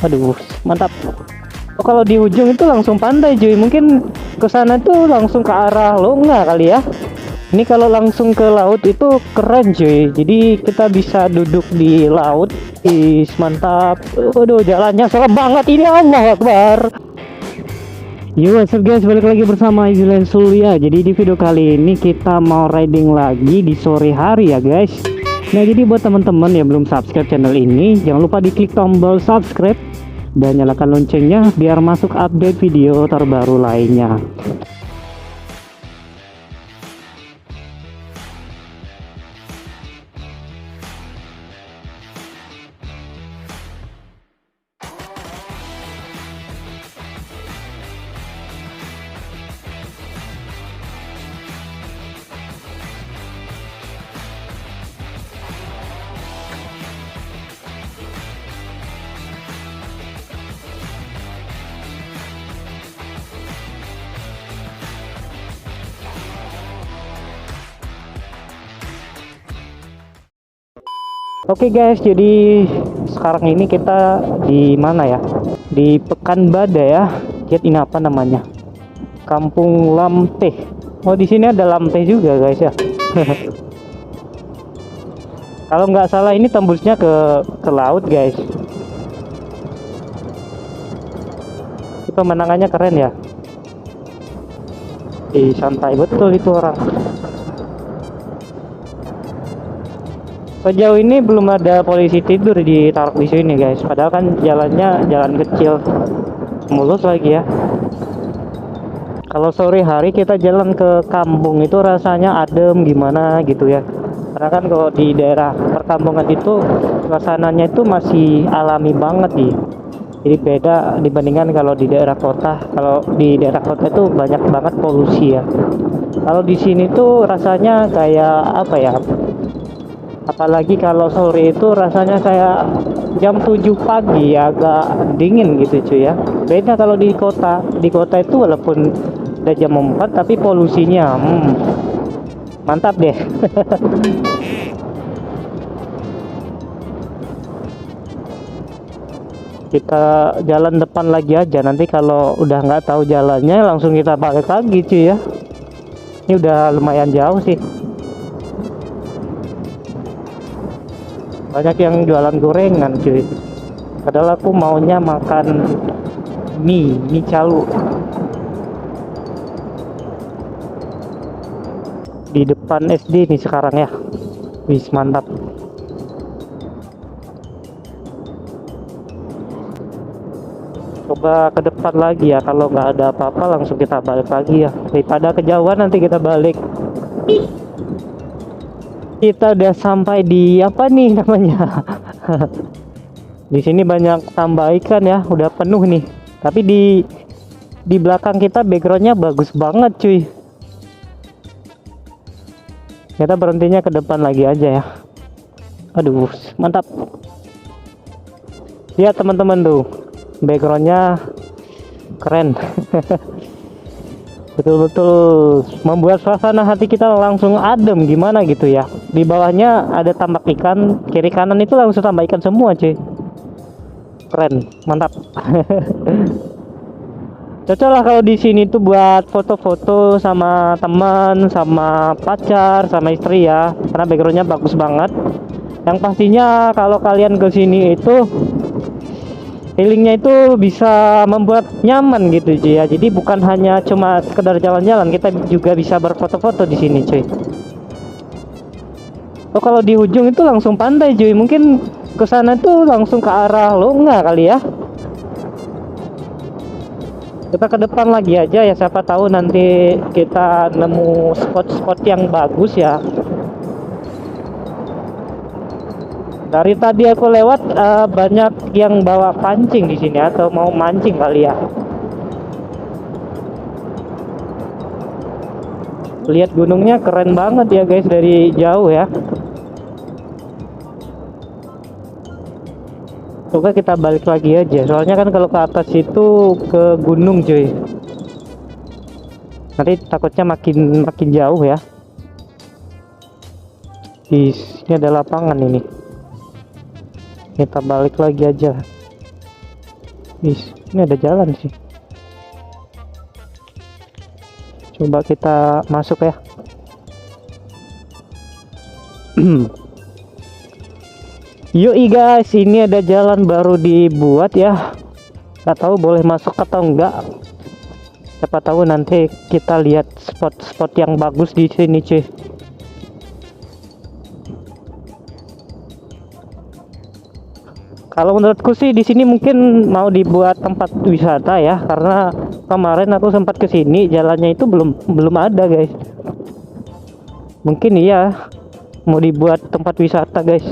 Aduh, mantap. Oh, kalau di ujung itu langsung pantai cuy. Mungkin ke sana tuh langsung ke arah Longa kali ya. Ini kalau langsung ke laut itu keren cuy. Jadi kita bisa duduk di laut. Is, mantap. Waduh, jalannya serem banget ini, Allah Akbar. Yo, what's up guys, balik lagi bersama Izlan Surya. Jadi di video kali ini kita mau riding lagi di sore hari ya guys. Nah, jadi buat teman-teman yang belum subscribe channel ini, jangan lupa diklik tombol subscribe dan nyalakan loncengnya biar masuk update video terbaru lainnya. Oke guys, jadi sekarang ini kita di mana ya? Di Pekanbada ya. Lihat ini apa namanya? Kampung Lamteh. Oh, di sini ada Lamteh juga guys ya. Kalau nggak salah ini tembusnya ke laut guys. Itu pemandangannya keren ya. Santai betul itu orang. Sejauh ini belum ada polisi tidur ditaruh di sini guys. Padahal kan jalannya jalan kecil, mulus lagi ya. Kalau sore hari kita jalan ke kampung itu rasanya adem gimana gitu ya. Karena kan kalau di daerah perkampungan itu suasananya itu masih alami banget nih. Jadi beda dibandingkan kalau di daerah kota. Kalau di daerah kota itu banyak banget polusi ya. Kalau di sini tuh rasanya kayak apa ya? Apalagi kalau sore itu rasanya kayak jam 7 pagi ya, agak dingin gitu cuy ya. Beda kalau di kota. Di kota itu walaupun udah jam 4 tapi polusinya mantap deh. Kita jalan depan lagi aja, nanti kalau udah nggak tahu jalannya langsung kita balik lagi cuy ya. Ini udah lumayan jauh sih. Banyak yang jualan gorengan cuy. Padahal aku maunya makan mie calu. Di depan SD nih sekarang ya. Wis mantap. Coba ke depan lagi ya, kalau nggak ada apa-apa langsung kita balik lagi ya. Daripada kejauhan nanti kita balik. Kita udah sampai di apa nih namanya? Di sini banyak tambah ikan ya, udah penuh nih. Tapi di belakang kita backgroundnya bagus banget cuy. Kita berhentinya ke depan lagi aja ya. Aduh, mantap. Lihat teman-teman tuh, backgroundnya keren. Betul-betul membuat suasana hati kita langsung adem gimana gitu ya. Di bawahnya ada tambak ikan, kiri kanan itu langsung tambak ikan semua cuy. Keren, mantap. Cocok lah kalau di sini tuh buat foto-foto sama teman, sama pacar, sama istri ya. Karena backgroundnya bagus banget. Yang pastinya kalau kalian ke sini itu feelingnya itu bisa membuat nyaman gitu cuy ya. Jadi bukan hanya cuma sekedar jalan-jalan, kita juga bisa berfoto-foto di sini cuy. Oh, kalau di ujung itu langsung pantai cuy. Mungkin ke sana tuh langsung ke arah Longa kali ya. Kita ke depan lagi aja ya, siapa tahu nanti kita nemu spot-spot yang bagus ya. Dari tadi aku lewat banyak yang bawa pancing di sini atau mau mancing kali ya. Lihat gunungnya keren banget ya guys dari jauh ya. Coba kita balik lagi aja. Soalnya kan kalau ke atas itu ke gunung cuy. Nanti takutnya makin jauh ya. Ini ada lapangan ini. Kita balik lagi aja. Ini ada jalan sih. Coba kita masuk ya. Yoi guys, ini ada jalan baru dibuat ya. Gak tahu boleh masuk atau enggak. Siapa tahu nanti kita lihat spot-spot yang bagus di sini, cuy. Kalau menurutku sih di sini mungkin mau dibuat tempat wisata ya, karena kemarin aku sempat ke sini, jalannya itu belum ada, guys. Mungkin iya mau dibuat tempat wisata, guys.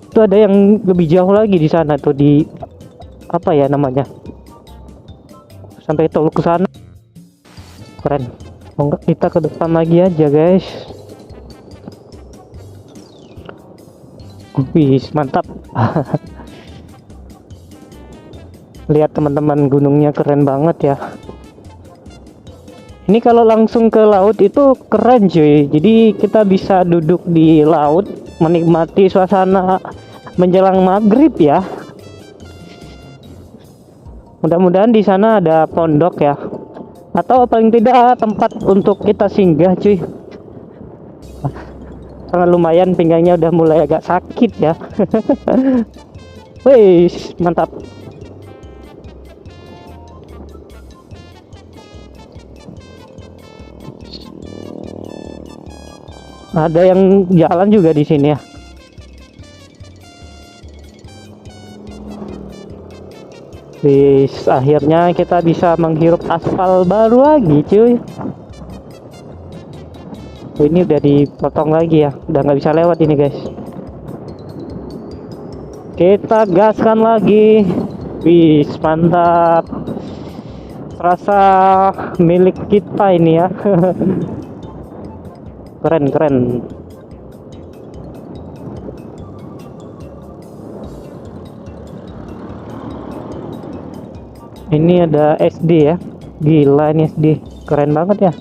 Itu ada yang lebih jauh lagi di sana tuh, di apa ya namanya? Sampai tol ke sana. Keren. Oh, enggak, kita ke depan lagi aja, guys. Wih, mantap. Lihat teman-teman, gunungnya keren banget ya. Ini kalau langsung ke laut itu keren, cuy. Jadi kita bisa duduk di laut menikmati suasana menjelang maghrib ya. Mudah-mudahan di sana ada pondok ya, atau paling tidak tempat untuk kita singgah, cuy. Karena lumayan pinggangnya udah mulai agak sakit ya. Wih, mantap. Ada yang jalan juga di sini ya. Wis, akhirnya kita bisa menghirup aspal baru lagi, cuy. Ini udah dipotong lagi ya, udah nggak bisa lewat ini, guys. Kita gaskan lagi. Wis, mantap. Terasa milik kita ini ya. Keren. Ini ada SD ya. Gila, ini SD keren banget ya.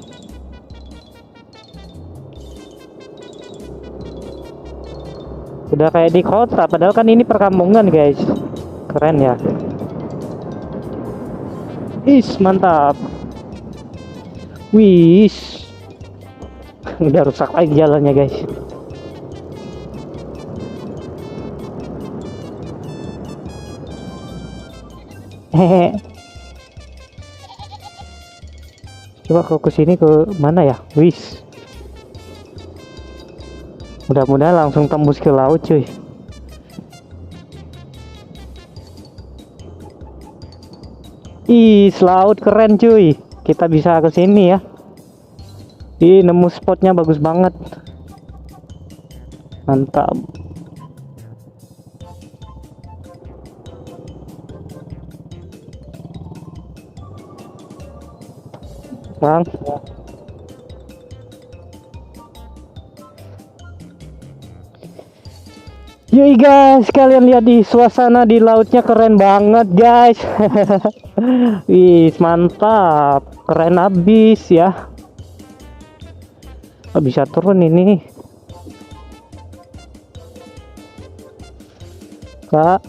Udah kayak di kota, padahal kan ini perkampungan, guys. Keren ya. Is, mantap. Wis. Udah rusak lagi jalannya, guys. Hehe. Coba kalau ke sini ke mana ya? Wis. Mudah-mudahan langsung tembus ke laut, cuy. Ih, laut keren, cuy. Kita bisa ke sini ya. Ih, nemu spotnya bagus banget. Mantap. Bang. Yoi guys, kalian lihat di suasana di lautnya keren banget, guys. Wih, mantap. Keren abis ya. Oh, bisa turun ini. Kak.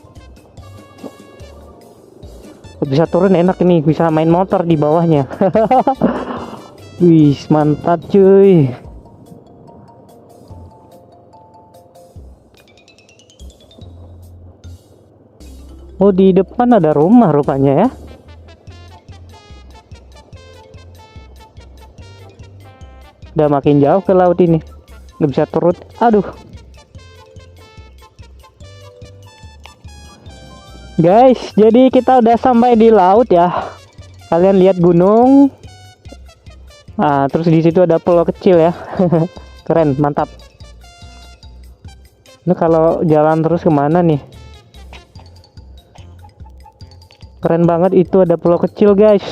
Bisa turun, enak ini, bisa main motor di bawahnya. Wih, mantap cuy. Oh, di depan ada rumah rupanya ya. Udah makin jauh ke laut ini, nggak bisa turun. Aduh. Guys, jadi kita udah sampai di laut ya. Kalian lihat gunung. Nah, terus di situ ada pulau kecil ya. Keren, mantap. Ini kalau jalan terus kemana nih? Keren banget, itu ada pulau kecil, guys.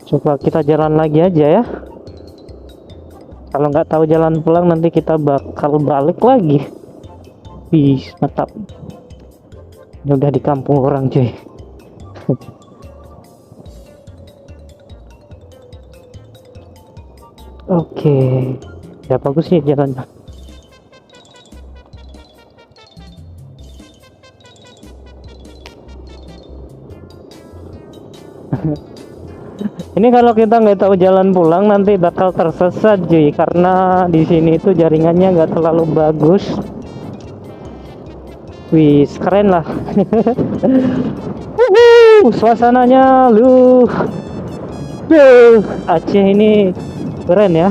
Coba kita jalan lagi aja ya. Kalau nggak tahu jalan pulang nanti kita bakal balik lagi. Wih, mantap. Ini udah di kampung orang, cuy. Oke, ya bagus sih jalannya. Ini kalau kita nggak tahu jalan pulang nanti bakal tersesat cuy, karena di sini itu jaringannya nggak terlalu bagus. Wih, keren lah. Suasananya lu. Aceh ini keren ya.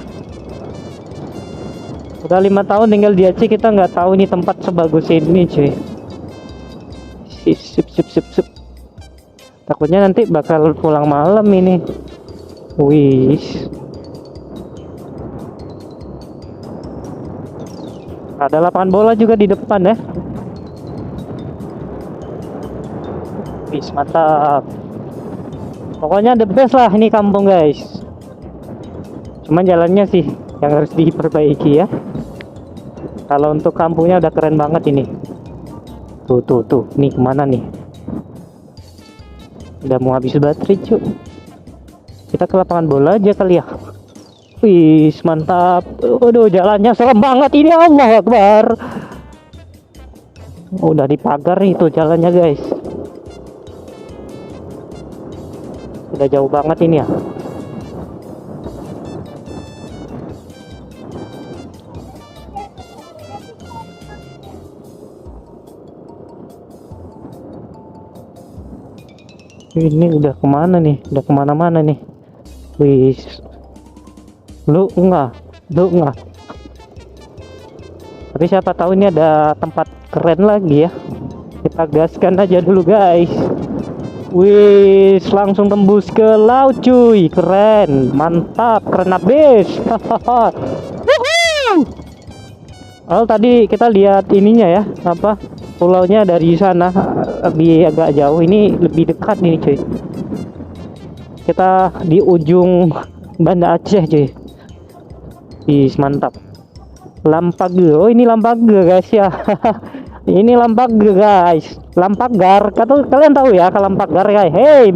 Udah 5 tahun tinggal di Aceh, kita nggak tahu ini tempat sebagus ini cuy. Sip, sip, sip, sip. Takutnya nanti bakal pulang malam ini. Wih, ada lapangan bola juga di depan ya. Wih, mantap. Pokoknya the best lah ini kampung guys. Cuman jalannya sih yang harus diperbaiki ya. Kalau untuk kampungnya udah keren banget ini. Tuh. Nih kemana nih? Udah mau habis baterai cuy. Kita ke lapangan bola aja kali ya. Wih, mantap. Waduh, jalannya serem banget ini, Allah Akbar. Udah dipagar nih tuh jalannya guys. Udah jauh banget ini ya. Ini udah kemana nih? Udah kemana-mana nih. Wih, lu enggak. Tapi siapa tahu ini ada tempat keren lagi ya. Kita gaskan aja dulu guys. Wih, langsung tembus ke laut cuy. Keren, mantap, keren abis. Oh, tadi kita lihat ininya ya, apa? Pulaunya dari sana lebih agak jauh, ini lebih dekat nih cuy. Kita di ujung Banda Aceh cuy. Ih, mantap. Lampage. Oh, ini Lampage guys ya. Ini Lampage guys. Lampagar. Kalian tahu ya kalau Lampagar guys. Hey.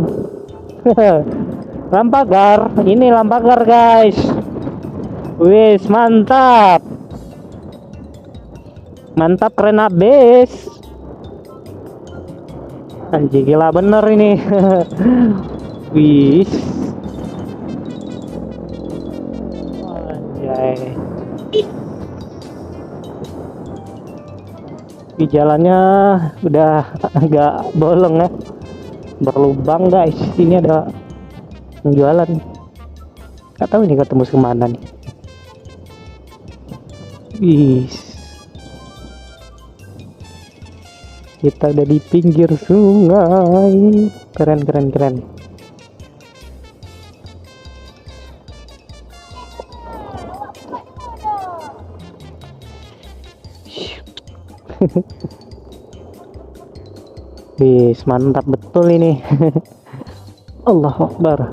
Lampagar. Ini Lampagar guys. Wis, mantap. Mantap, keren abis. Anjir, gila bener ini. Wis. Anjay. Di jalannya udah agak bolong ya, berlubang guys. Ini ada yang jualan. Gak tahu ini ketemu kemana nih. Wis. Kita udah di pinggir sungai. Keren. Wis, mantap betul ini. Allahu Akbar.